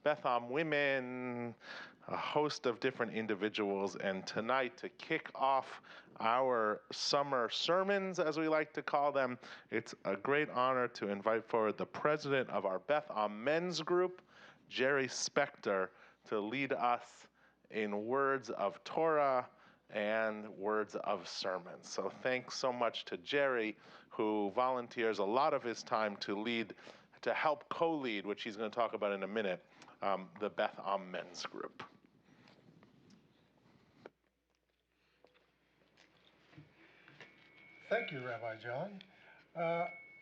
Beth Am women, a host of different individuals. And tonight, to kick off our summer sermons, as we like to call them, it's a great honor to invite forward the president of our Beth Am men's group, Jerry Spector, to lead us in words of Torah and words of sermons. So thanks so much to Jerry, who volunteers a lot of his time to help co-lead, which he's going to talk about in a minute, the Beth Am men's group. Thank you, Rabbi John.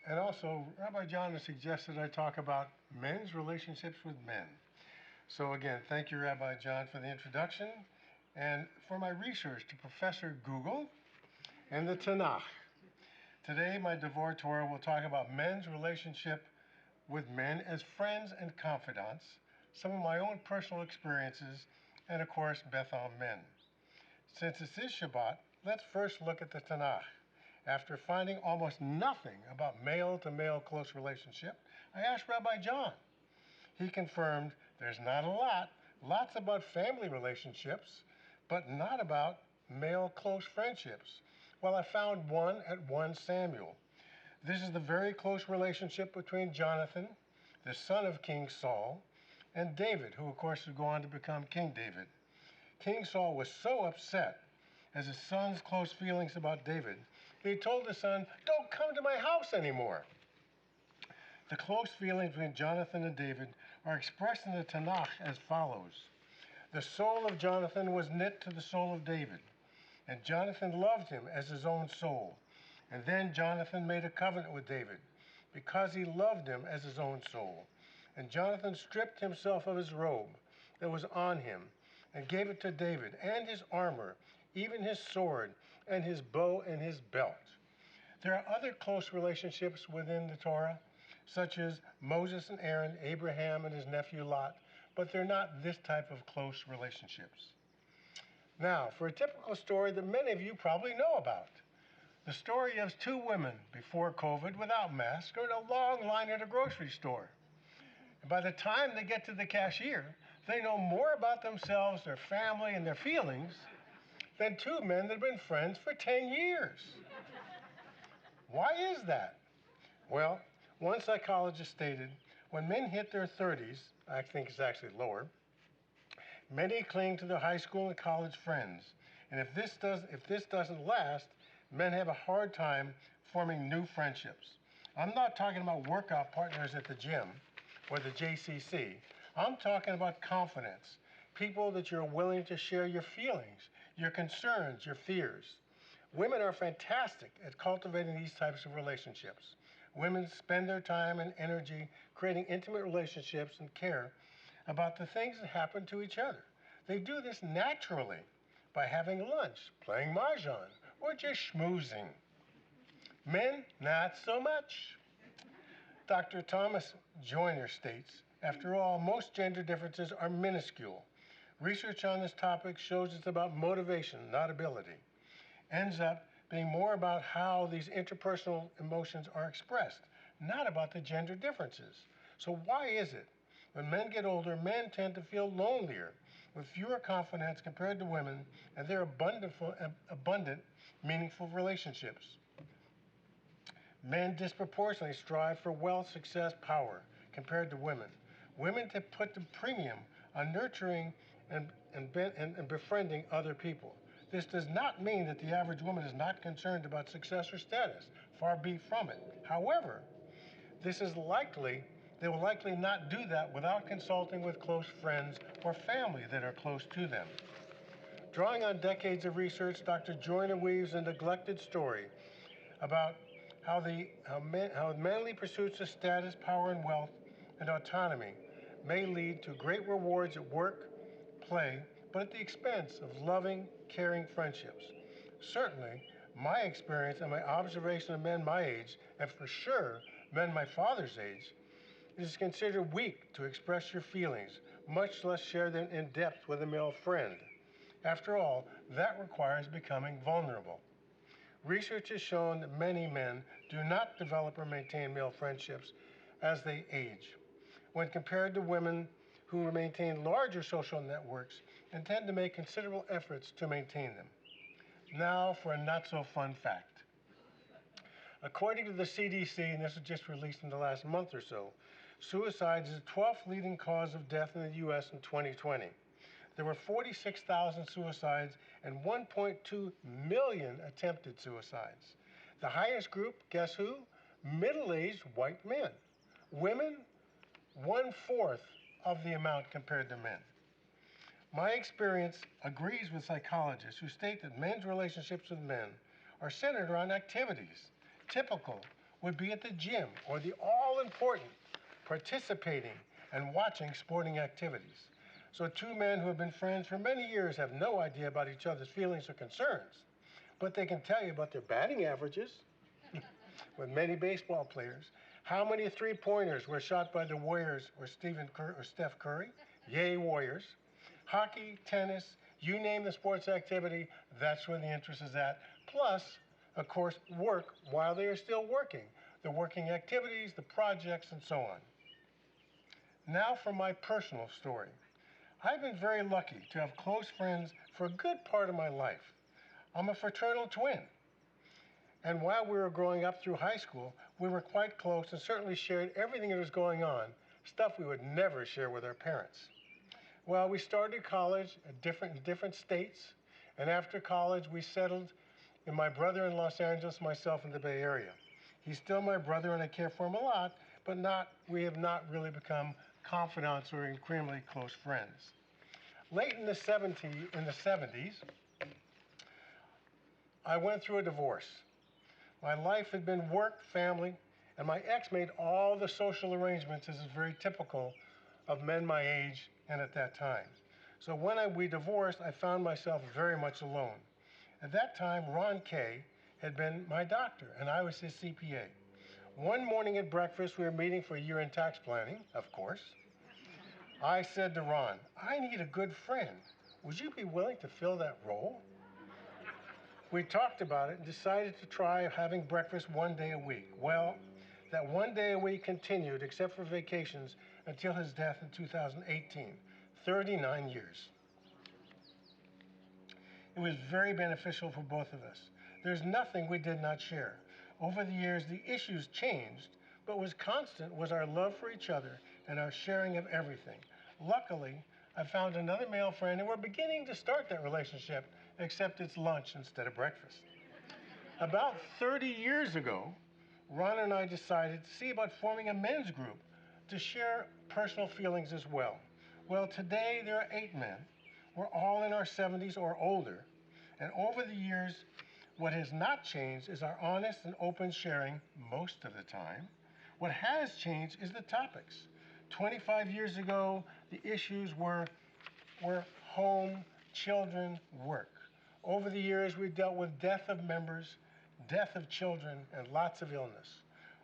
And also, Rabbi John has suggested I talk about men's relationships with men. So again, thank you, Rabbi John, for the introduction and for my research to Professor Google and the Tanakh. Today, my Devorah Torah will talk about men's relationship with men as friends and confidants, some of my own personal experiences, and of course, Beth Am men. Since this is Shabbat, let's first look at the Tanakh. After finding almost nothing about male-to-male close relationship, I asked Rabbi John. He confirmed there's not a lot, lots about family relationships, but not about male close friendships. Well, I found one at 1 Samuel. This is the very close relationship between Jonathan, the son of King Saul, and David, who of course would go on to become King David. King Saul was so upset as his son's close feelings about David, he told his son, "Don't come to my house anymore." The close feelings between Jonathan and David are expressed in the Tanakh as follows. The soul of Jonathan was knit to the soul of David, and Jonathan loved him as his own soul. And then Jonathan made a covenant with David, because he loved him as his own soul. And Jonathan stripped himself of his robe that was on him, and gave it to David, and his armor, even his sword, and his bow and his belt. There are other close relationships within the Torah, such as Moses and Aaron, Abraham and his nephew Lot, but they're not this type of close relationships. Now, for a typical story that many of you probably know about. The story of 2 women before COVID without masks are in a long line at a grocery store. And by the time they get to the cashier, they know more about themselves, their family, and their feelings than 2 men that have been friends for 10 years. Why is that? Well, one psychologist stated, when men hit their 30s, I think it's actually lower, many cling to their high school and college friends. And if this doesn't last, men have a hard time forming new friendships. I'm not talking about workout partners at the gym or the JCC. I'm talking about confidence, people that you're willing to share your feelings, your concerns, your fears. Women are fantastic at cultivating these types of relationships. Women spend their time and energy creating intimate relationships and care about the things that happen to each other. They do this naturally by having lunch, playing mahjong, or just schmoozing. Men, not so much. Dr. Thomas Joyner states, after all, most gender differences are minuscule. Research on this topic shows it's about motivation, not ability. Ends up being more about how these interpersonal emotions are expressed, not about the gender differences. So why is it when men get older, men tend to feel lonelier, with fewer confidence compared to women, and their abundant, meaningful relationships? Men disproportionately strive for wealth, success, power compared to women. Women put the premium on nurturing and befriending other people. This does not mean that the average woman is not concerned about success or status. Far be from it. However, they will likely not do that without consulting with close friends or family that are close to them. Drawing on decades of research, Dr. Joyner weaves a neglected story about how manly pursuits of status, power, and wealth and autonomy may lead to great rewards at work, play, but at the expense of loving, caring friendships. Certainly, my experience and my observation of men my age, and for sure men my father's age, it is considered weak to express your feelings, much less share them in depth with a male friend. After all, that requires becoming vulnerable. Research has shown that many men do not develop or maintain male friendships as they age, when compared to women who maintain larger social networks and tend to make considerable efforts to maintain them. Now for a not so fun fact. According to the CDC, and this was just released in the last month or so, suicide is the 12th leading cause of death in the U.S. in 2020. There were 46,000 suicides and 1.2 million attempted suicides. The highest group, guess who? Middle-aged white men. Women, 1/4 of the amount compared to men. My experience agrees with psychologists who state that men's relationships with men are centered around activities. Typical would be at the gym or the all-important participating and watching sporting activities. So two men who have been friends for many years have no idea about each other's feelings or concerns, but they can tell you about their batting averages with many baseball players. How many three-pointers were shot by the Warriors or Steph Curry? Yay, Warriors. Hockey, tennis, you name the sports activity, that's where the interest is at. Plus, of course, work while they are still working. The working activities, the projects, and so on. Now for my personal story. I've been very lucky to have close friends for a good part of my life. I'm a fraternal twin. And while we were growing up through high school, we were quite close and certainly shared everything that was going on, stuff we would never share with our parents. Well, we started college in different states, and after college we settled in my brother in Los Angeles, myself in the Bay Area. He's still my brother and I care for him a lot, but we have not really become confidants or extremely close friends. Late in the 70s, I went through a divorce. My life had been work, family, and my ex made all the social arrangements as is very typical of men my age and at that time. So when we divorced, I found myself very much alone. At that time, Ron Kay had been my doctor, and I was his CPA. One morning at breakfast, we were meeting for year-end tax planning, of course. I said to Ron, I need a good friend. Would you be willing to fill that role? We talked about it and decided to try having breakfast one day a week. Well, that one day a week continued, except for vacations, until his death in 2018, 39 years. It was very beneficial for both of us. There's nothing we did not share. Over the years, the issues changed, but what was constant was our love for each other and our sharing of everything. Luckily, I found another male friend, and we're beginning to start that relationship, except it's lunch instead of breakfast. About 30 years ago, Ron and I decided to see about forming a men's group to share personal feelings as well. Well, today there are 8 men. We're all in our 70s or older, and over the years, what has not changed is our honest and open sharing most of the time. What has changed is the topics. 25 years ago, the issues were home, children, work. Over the years, we've dealt with death of members, death of children, and lots of illness.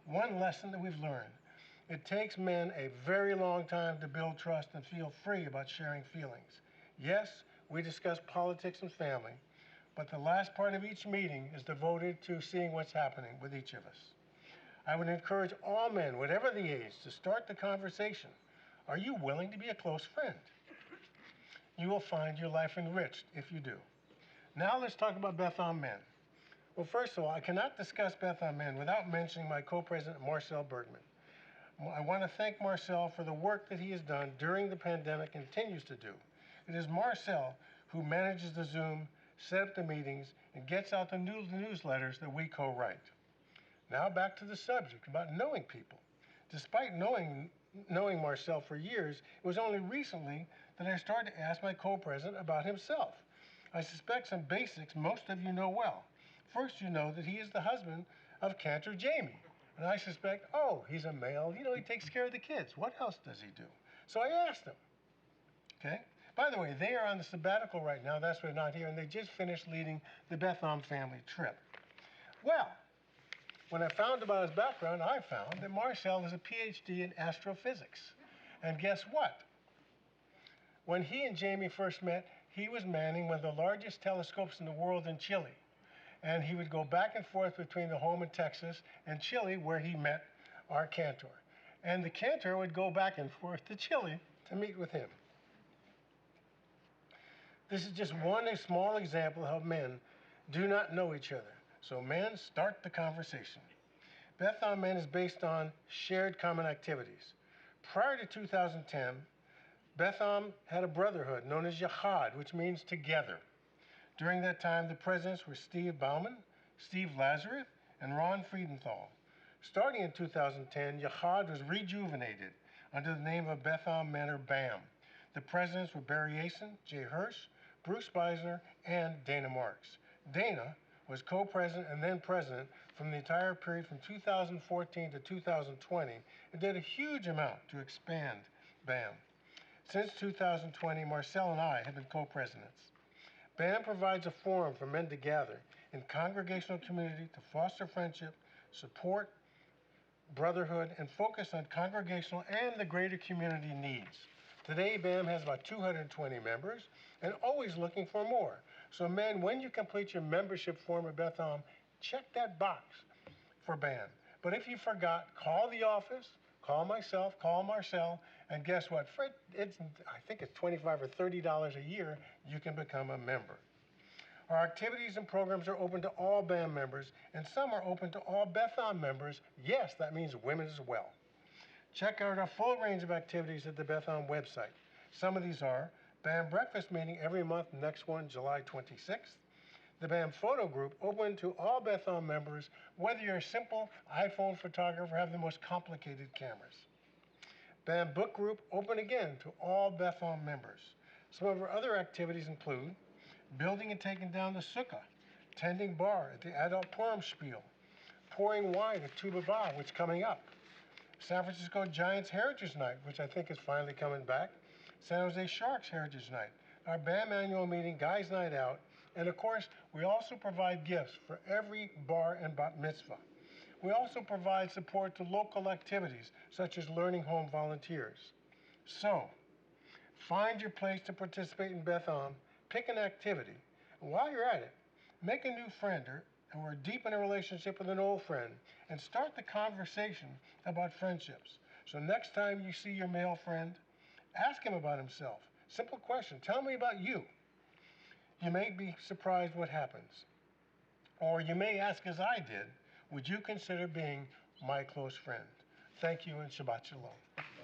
One lesson that we've learned, it takes men a very long time to build trust and feel free about sharing feelings. Yes, we discuss politics and family, but the last part of each meeting is devoted to seeing what's happening with each of us. I would encourage all men, whatever the age, to start the conversation. Are you willing to be a close friend? You will find your life enriched if you do. Now let's talk about Beth on Men. Well, first of all, I cannot discuss Beth on Men without mentioning my co-president, Marcel Bergman. I want to thank Marcel for the work that he has done during the pandemic and continues to do. It is Marcel who manages the Zoom, set up the meetings, and gets out the newsletters that we co-write. Now back to the subject about knowing people. Despite knowing Marcel for years, it was only recently that I started to ask my co-president about himself. I suspect some basics most of you know well. First, you know that he is the husband of Cantor Jamie. And I suspect, oh, he's a male, he takes care of the kids. What else does he do? So I asked him, okay? By the way, they are on the sabbatical right now. That's why they're not here. And they just finished leading the Betham family trip. Well, when I found about his background, I found that Marcel is a PhD in astrophysics. And guess what? When he and Jamie first met, he was manning one of the largest telescopes in the world in Chile. And he would go back and forth between the home in Texas and Chile, where he met our Cantor. and the cantor would go back and forth to Chile to meet with him. This is just one small example of how men do not know each other. So men start the conversation. Beth Am Men is based on shared common activities. Prior to 2010, Beth Am had a brotherhood known as Yachad, which means together. During that time, the presidents were Steve Bauman, Steve Lazarus, and Ron Friedenthal. Starting in 2010, Yachad was rejuvenated under the name of Beth Am Men or BAM. The presidents were Barry Asen, Jay Hirsch, Bruce Beisner, and Dana Marks. Dana was co-president and then president from the entire period from 2014 to 2020 and did a huge amount to expand BAM. Since 2020, Marcel and I have been co-presidents. BAM provides a forum for men to gather in congregational community to foster friendship, support brotherhood, and focus on congregational and the greater community needs. Today, BAM has about 220 members and always looking for more. So men, when you complete your membership form at Beth Am, check that box for BAM. But if you forgot, call the office, call myself, call Marcel, and guess what? For I think it's $25 or $30 a year, you can become a member. Our activities and programs are open to all BAM members, and some are open to all Beth Am members. Yes, that means women as well. Check out our full range of activities at the Beth Am website. Some of these are BAM breakfast meeting every month, next one July 26th. The BAM photo group open to all Beth Am members, whether you're a simple iPhone photographer or have the most complicated cameras. BAM book group open again to all Beth Am members. Some of our other activities include building and taking down the sukkah, tending bar at the adult Purim spiel, pouring wine at Tu B'Av, which is coming up, San Francisco Giants Heritage Night, which I think is finally coming back, San Jose Sharks Heritage Night, our BAM annual meeting, Guys Night Out, and of course, we also provide gifts for every bar and bat mitzvah. We also provide support to local activities, such as Learning Home volunteers. So, find your place to participate in Beth Am, pick an activity, and while you're at it, make a new friend or deepen a relationship with an old friend, and start the conversation about friendships. So next time you see your male friend, ask him about himself. Simple question, tell me about you. You may be surprised what happens. Or you may ask as I did, would you consider being my close friend? Thank you and Shabbat Shalom.